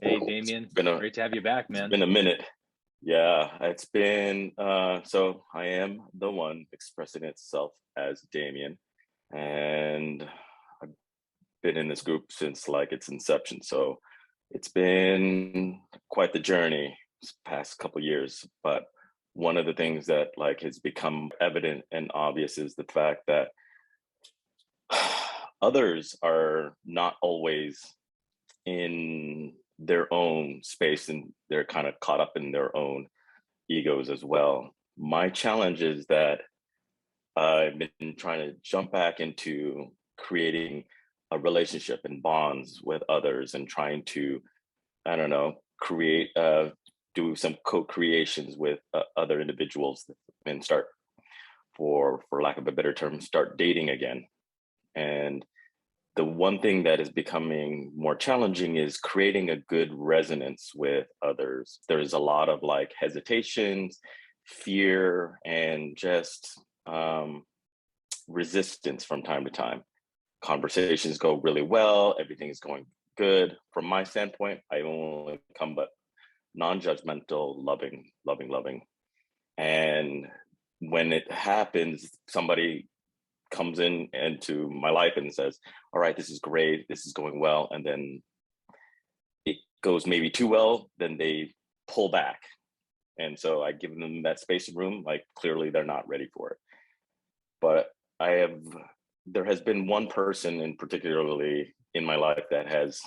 Hey, Damien, great to have you back, It's man. been a minute. Yeah, it's been so I am the one expressing itself as Damien, and I've been in this group since like its inception. So it's been quite the journey this past couple years. But one of the things that like has become evident and obvious is the fact that others are not always in their own space, and they're kind of caught up in their own egos as well. My challenge is that I've been trying to jump back into creating a relationship and bonds with others and trying to, I don't know, create, do some co-creations with other individuals and start, for lack of a better term, start dating again. And the one thing that is becoming more challenging is creating a good resonance with others. There's a lot of like hesitations, fear, and just resistance from time to time. Conversations go really well, everything is going good. From my standpoint, I only come but non-judgmental, loving. And when it happens, somebody comes into my life and says, all right, this is great, this is going well, and then it goes maybe too well, then they pull back. And so I give them that space and room, like clearly they're not ready for it. But there has been one person in particularly in my life that has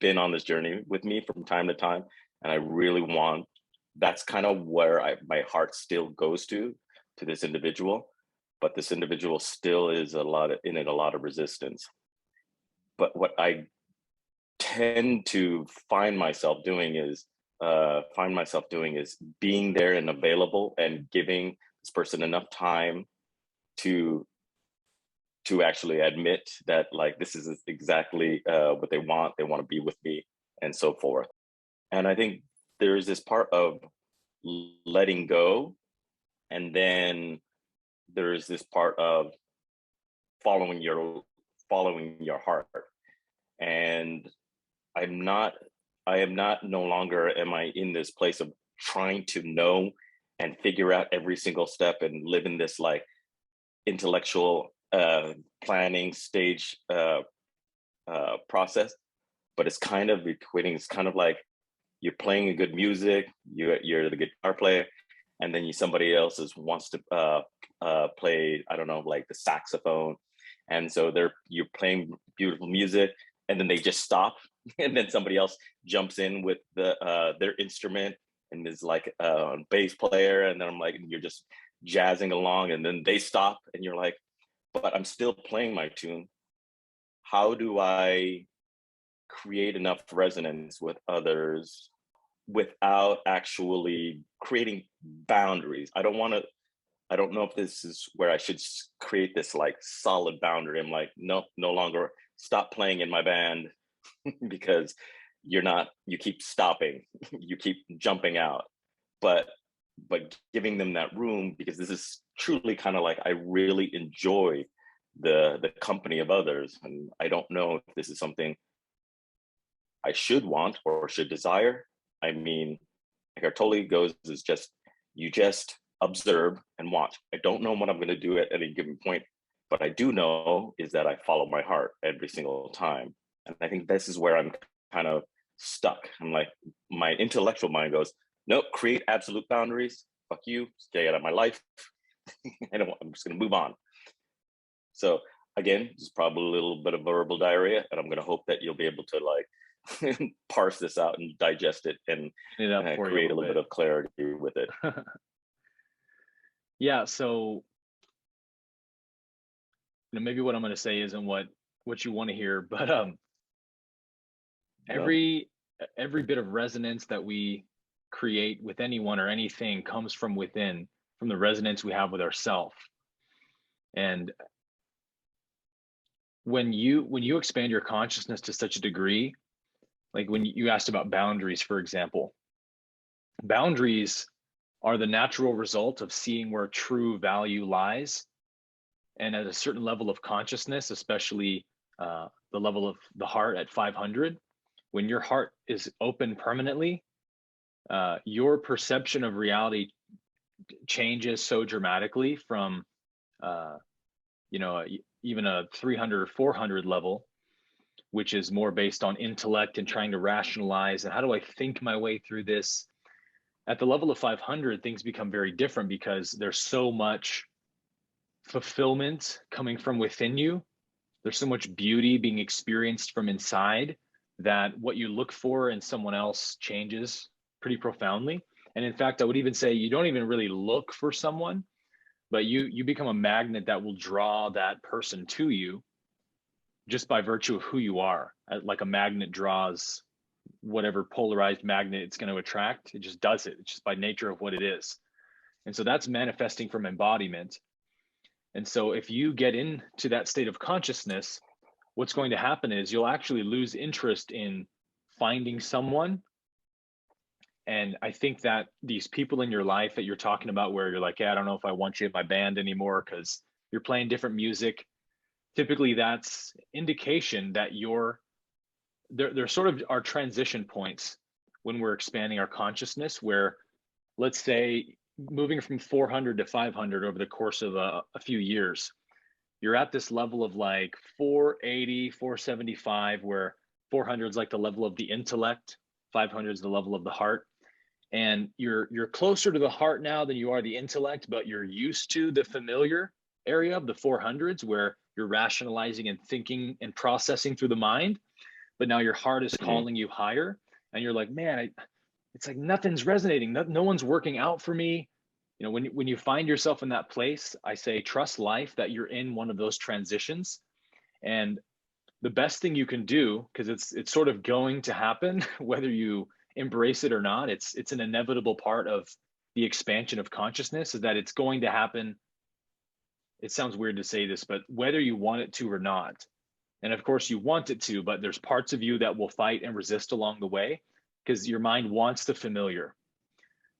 been on this journey with me from time to time, and I really want, that's kind of where my heart still goes to this individual. But this individual still is a lot of resistance. But what I tend to find myself doing is being there and available and giving this person enough time to actually admit that like this is exactly what they want. They want to be with me and so forth. And I think there's this part of letting go, and then there's this part of following your heart. And I am not, no longer am I in this place of trying to know and figure out every single step and live in this like intellectual planning stage process. But it's kind of equating, it's kind of like you're playing a good music, you're the guitar player, and then somebody else wants to play, I don't know, like the saxophone. And so you're playing beautiful music, and then they just stop, and then somebody else jumps in with their instrument and is like a bass player, and then I'm like, you're just jazzing along, and then they stop, and you're like, but I'm still playing my tune. How do I create enough resonance with others without actually creating boundaries? I don't know if this is where I should create this like solid boundary. I'm like, no longer, stop playing in my band because you keep stopping, you keep jumping out. But giving them that room, because this is truly kind of like, I really enjoy the company of others. And I don't know if this is something I should want or should desire. I mean, like our totally goes is just, you just observe and watch. I don't know what I'm going to do at any given point, but I do know is that I follow my heart every single time. And I think this is where I'm kind of stuck. I'm like, my intellectual mind goes, nope, create absolute boundaries. Fuck you, stay out of my life. I'm just going to move on. So again, it's probably a little bit of verbal diarrhea, and I'm going to hope that you'll be able to like parse this out and digest it and create a little bit of clarity with it. Yeah, so maybe what I'm going to say isn't what you want to hear, but every bit of resonance that we create with anyone or anything comes from within, from the resonance we have with ourselves. And when you expand your consciousness to such a degree, like when you asked about boundaries, for example, boundaries are the natural result of seeing where true value lies. And at a certain level of consciousness, especially the level of the heart at 500, when your heart is open permanently, your perception of reality changes so dramatically from, uh, even a 300 or 400 level, which is more based on intellect and trying to rationalize and how do I think my way through this. At the level of 500, things become very different because there's so much fulfillment coming from within you. There's so much beauty being experienced from inside that what you look for in someone else changes pretty profoundly. And in fact, I would even say you don't even really look for someone, but you become a magnet that will draw that person to you just by virtue of who you are. Like a magnet draws whatever polarized magnet it's going to attract. It just does it. It's just by nature of what it is. And so that's manifesting from embodiment. And so if you get into that state of consciousness, what's going to happen is you'll actually lose interest in finding someone. And I think that these people in your life that you're talking about, where you're like, yeah, I don't know if I want you in my band anymore because you're playing different music, typically that's indication that there sort of are transition points when we're expanding our consciousness, where, let's say, moving from 400 to 500 over the course of a few years, you're at this level of like 480, 475, where 400 is like the level of the intellect, 500 is the level of the heart. And you're closer to the heart now than you are the intellect, but you're used to the familiar area of the 400s where you're rationalizing and thinking and processing through the mind. But now your heart is calling you higher, and you're like, man, it's like nothing's resonating. No one's working out for me. When you find yourself in that place, I say, trust life that you're in one of those transitions. And the best thing you can do, because it's sort of going to happen, whether you embrace it or not, it's an inevitable part of the expansion of consciousness, is that it's going to happen. It sounds weird to say this, but whether you want it to or not. And of course you want it to, but there's parts of you that will fight and resist along the way because your mind wants the familiar.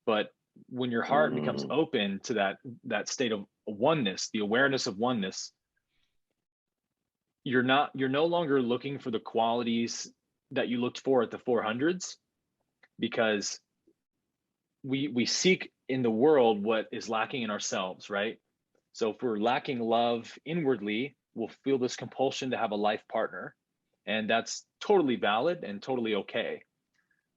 But when your heart becomes open to that state of oneness, the awareness of oneness, you're no longer looking for the qualities that you looked for at the 400s, because we seek in the world what is lacking in ourselves, right? So if we're lacking love inwardly, we'll feel this compulsion to have a life partner, and that's totally valid and totally okay.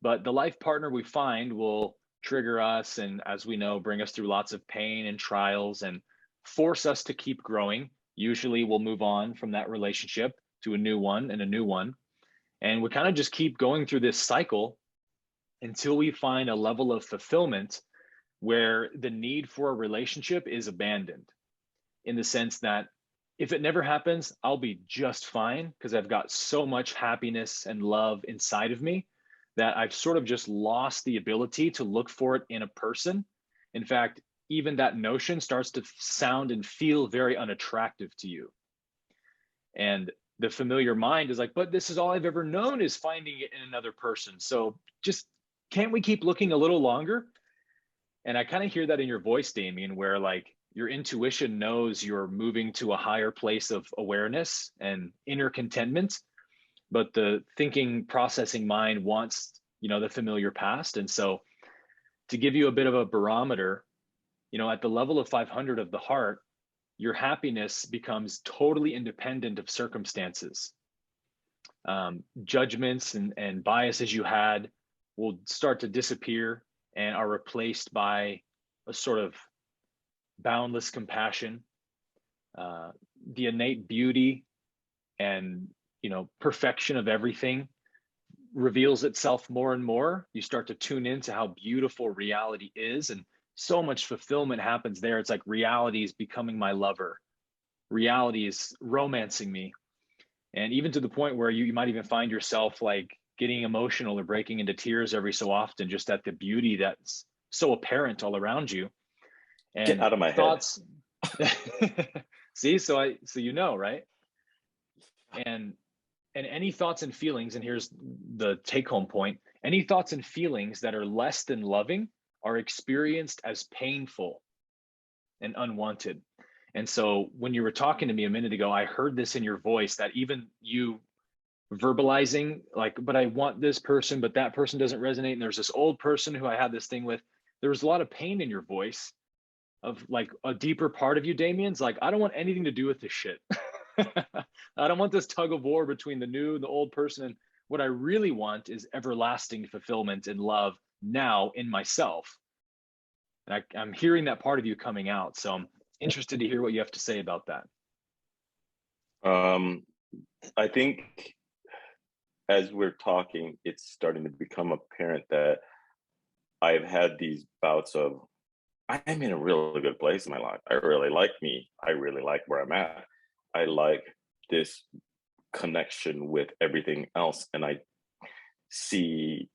But the life partner we find will trigger us, and as we know, bring us through lots of pain and trials and force us to keep growing. Usually we'll move on from that relationship to a new one and a new one, and we kind of just keep going through this cycle until we find a level of fulfillment where the need for a relationship is abandoned, in the sense that if it never happens, I'll be just fine because I've got so much happiness and love inside of me that I've sort of just lost the ability to look for it in a person. In fact, even that notion starts to sound and feel very unattractive to you. And the familiar mind is like, but this is all I've ever known, is finding it in another person. So just, can't we keep looking a little longer? And I kind of hear that in your voice, Damien, where like your intuition knows you're moving to a higher place of awareness and inner contentment, but the thinking, processing mind wants, the familiar past. And so to give you a bit of a barometer, at the level of 500 of the heart, your happiness becomes totally independent of circumstances. Judgments and biases you had will start to disappear and are replaced by a sort of boundless compassion. The innate beauty and perfection of everything reveals itself more and more. You start to tune into how beautiful reality is, and so much fulfillment happens there. It's like reality is becoming my lover. Reality is romancing me. And even to the point where you might even find yourself like getting emotional or breaking into tears every so often, just at the beauty that's so apparent all around you. And get out of my thoughts see, so right? And any thoughts and feelings, and here's the take home point, any thoughts and feelings that are less than loving are experienced as painful and unwanted. And so when you were talking to me a minute ago, I heard this in your voice, that even you verbalizing like, but I want this person, but that person doesn't resonate. And there's this old person who I had this thing with. There was a lot of pain in your voice of like a deeper part of you, Damien's like, I don't want anything to do with this shit. I don't want this tug of war between the new and the old person. And what I really want is everlasting fulfillment and love now in myself. And I'm hearing that part of you coming out. So I'm interested to hear what you have to say about that. I think as we're talking, it's starting to become apparent that I've had these bouts of, I'm in a really good place in my life. I really like me. I really like where I'm at. I like this connection with everything else. And I see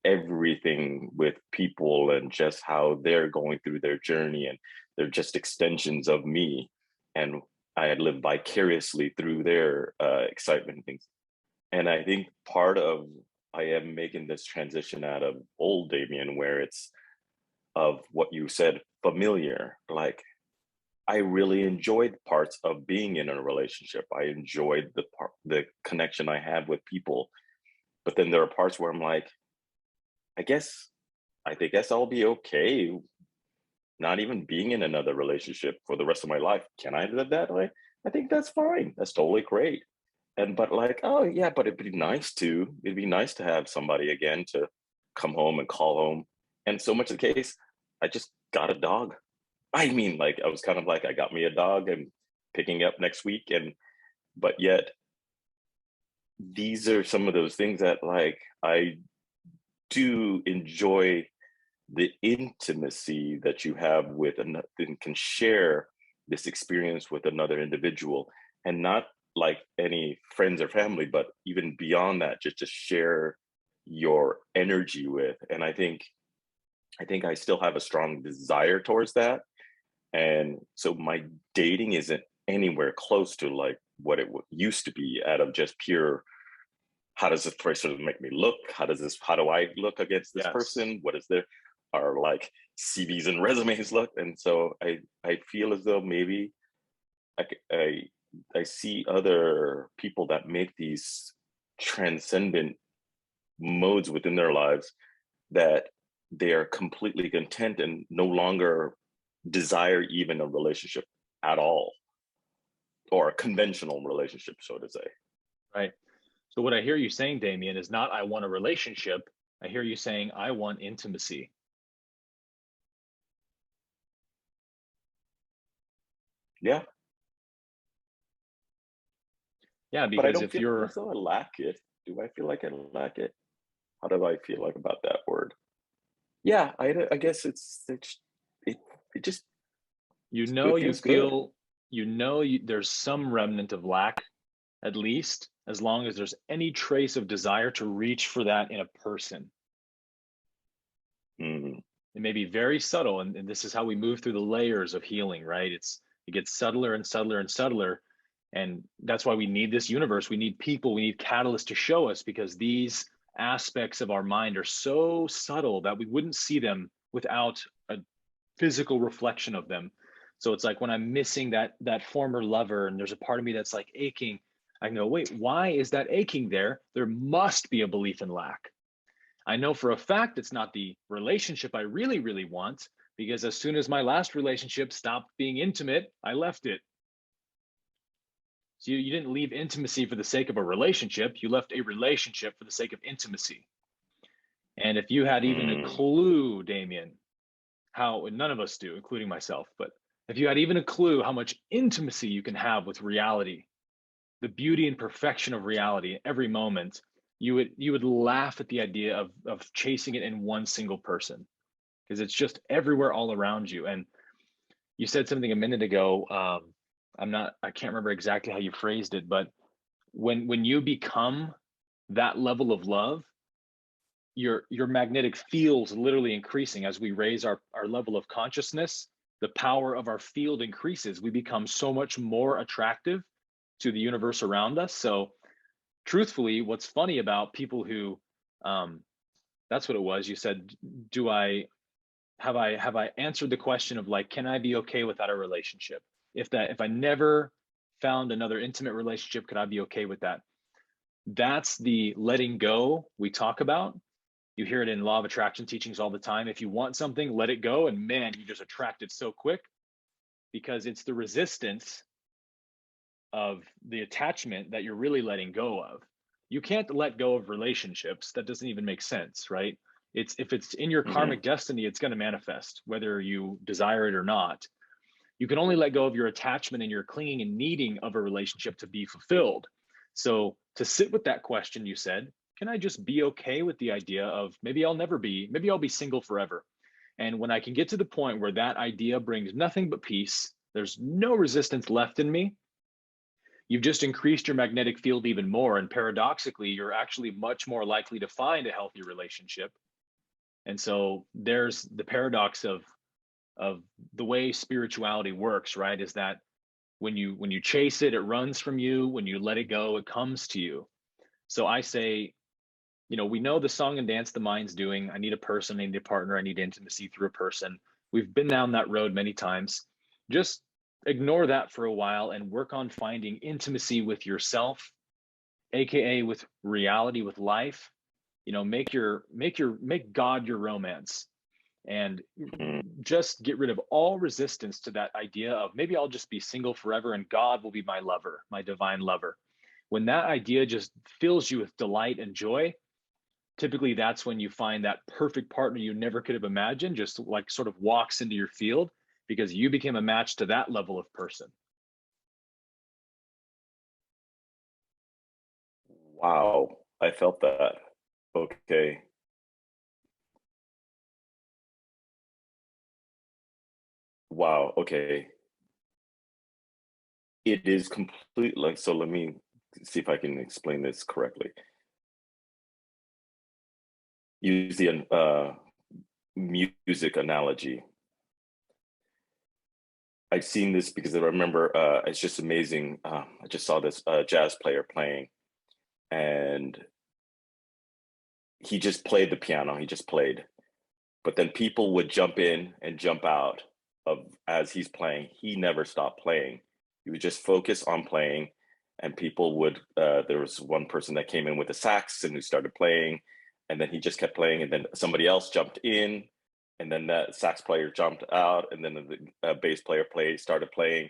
everything with people and just how they're going through their journey, and they're just extensions of me. And I live vicariously through their excitement and things. And I think part of, I am making this transition out of old Damien, where it's of what you said, familiar. Like, I really enjoyed parts of being in a relationship. I enjoyed the connection I had with people. But then there are parts where I'm like, I guess I'll be okay not even being in another relationship for the rest of my life. Can I live that way? I think that's fine. That's totally great. And but like, oh yeah, but it'd be nice to have somebody again to come home and call home. And so much the case, I just got a dog. I mean, like, I was kind of like, I got me a dog and picking up next week. And but yet these are some of those things that, like, I do enjoy the intimacy that you have with another, and can share this experience with another individual, and not like any friends or family, but even beyond that, just to share your energy with. And I think I still have a strong desire towards that. And so my dating isn't anywhere close to like what it used to be, out of just pure, how does this person make me look? How do I look against this person? What is their, our like CVs and resumes look? And so I feel as though maybe I see other people that make these transcendent modes within their lives, that they are completely content and no longer desire even a relationship at all, or a conventional relationship, so to say. Right. So what I hear you saying, Damien, is not I want a relationship. I hear you saying I want intimacy. Yeah. Yeah, But I because don't if feel you're, as though I lack it. Do I feel like I lack it? How do I feel like about that word? Yeah, I guess it it just you feels good. feel, there's some remnant of lack, at least, as long as there's any trace of desire to reach for that in a person. Mm, It may be very subtle, and this is how we move through the layers of healing, right? It gets subtler and subtler and subtler. And that's why we need this universe. We need people, we need catalysts to show us, because these aspects of our mind are so subtle that we wouldn't see them without a physical reflection of them. So it's like when I'm missing that former lover, and there's a part of me that's like aching, I know, wait, why is that aching there? There must be a belief in lack. I know for a fact it's not the relationship I really, really want, because as soon as my last relationship stopped being intimate, I left it. So you didn't leave intimacy for the sake of a relationship. You left a relationship for the sake of intimacy. And if you had even a mm, clue, Damien, how, none of us do, including myself, but if you had even a clue how much intimacy you can have with reality, the beauty and perfection of reality in every moment, you would laugh at the idea of chasing it in one single person, because it's just everywhere all around you. And you said something a minute ago. I can't remember exactly how you phrased it, but when you become that level of love, your magnetic field's literally increasing. As we raise our level of consciousness, the power of our field increases. We become so much more attractive to the universe around us. So truthfully, what's funny about people who, that's what it was. You said, do I have I answered the question of like, can I be okay without a relationship? If I never found another intimate relationship, could I be okay with that? That's the letting go we talk about. You hear it in law of attraction teachings all the time. If you want something, let it go, and man, you just attract it so quick, because it's the resistance of the attachment that you're really letting go of. You can't let go of relationships. That doesn't even make sense, right? It's if it's in your karmic destiny, it's going to manifest whether you desire it or not. You can only let go of your attachment and your clinging and needing of a relationship to be fulfilled. So to sit with that question, you said, can I just be okay with the idea of maybe I'll be single forever? And when I can get to the point where that idea brings nothing but peace, there's no resistance left in me, you've just increased your magnetic field even more. And paradoxically, you're actually much more likely to find a healthy relationship. And so there's the paradox of the way spirituality works, right? Is that when you chase it, it runs from you. When you let it go, it comes to you. So I say, we know the song and dance the mind's doing. I need a person, I need a partner, I need intimacy through a person. We've been down that road many times. Just ignore that for a while and work on finding intimacy with yourself, aka with reality, with life. Make God your romance, and just get rid of all resistance to that idea of maybe I'll just be single forever and God will be my lover, my divine lover. When that idea just fills you with delight and joy, typically that's when you find that perfect partner you never could have imagined, just like sort of walks into your field because you became a match to that level of person. Wow, I felt that. Okay. Wow, okay. It is complete, like, so let me see if I can explain this correctly. Use the music analogy. I've seen this because I remember it's just amazing. I just saw this jazz player playing, and he just played the piano. He just played, but then people would jump in and jump out of as he's playing. He never stopped playing. He would just focus on playing, and people would. There was one person that came in with a sax and who started playing, and then he just kept playing, and then somebody else jumped in, and then that sax player jumped out, and then the bass player started playing,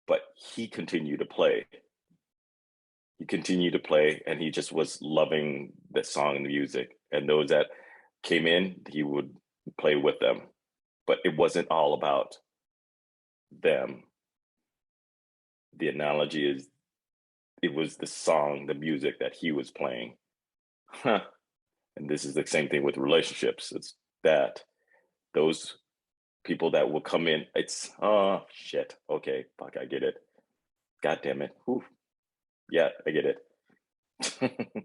but he continued to play. He continued to play, and he just was loving the song and the music. And those that came in, he would play with them, but it wasn't all about them. The analogy is, it was the song, the music that he was playing. Huh. And this is the same thing with relationships. It's that those people that will come in, it's, oh shit, okay, fuck, I get it. God damn it. Whew. Yeah, I get it.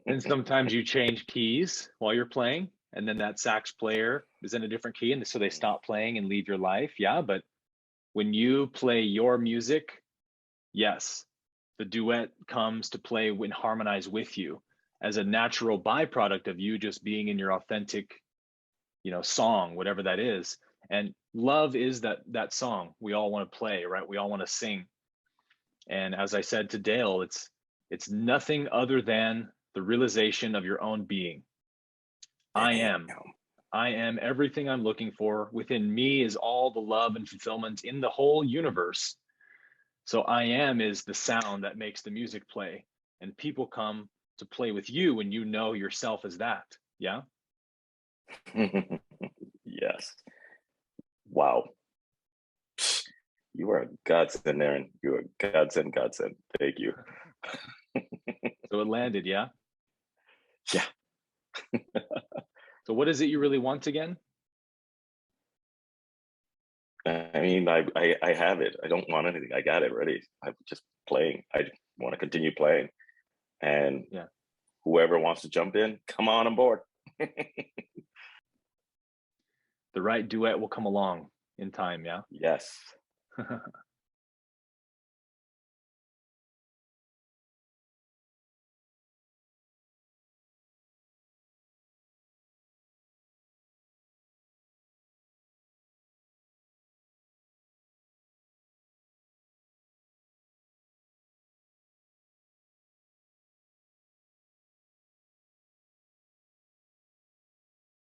And sometimes you change keys while you're playing, and then that sax player is in a different key, and so they stop playing and leave your life. Yeah, but when you play your music, yes, the duet comes to play and harmonize with you as a natural byproduct of you just being in your authentic, song, whatever that is. And love is that song we all want to play, right? We all want to sing. And as I said to Dale, it's nothing other than the realization of your own being. I am everything I'm looking for. Within me is all the love and fulfillment in the whole universe. So I am is the sound that makes the music play, and people come to play with you when you know yourself as that. Yeah. Yes. Wow. You are a godsend, Aaron. You are a godsend. Thank you. So it landed, yeah? Yeah. So what is it you really want again? I mean, I have it. I don't want anything. I got it ready. I'm just playing. I want to continue playing. And yeah, whoever wants to jump in, come on board. The right duet will come along in time, yeah? Yes.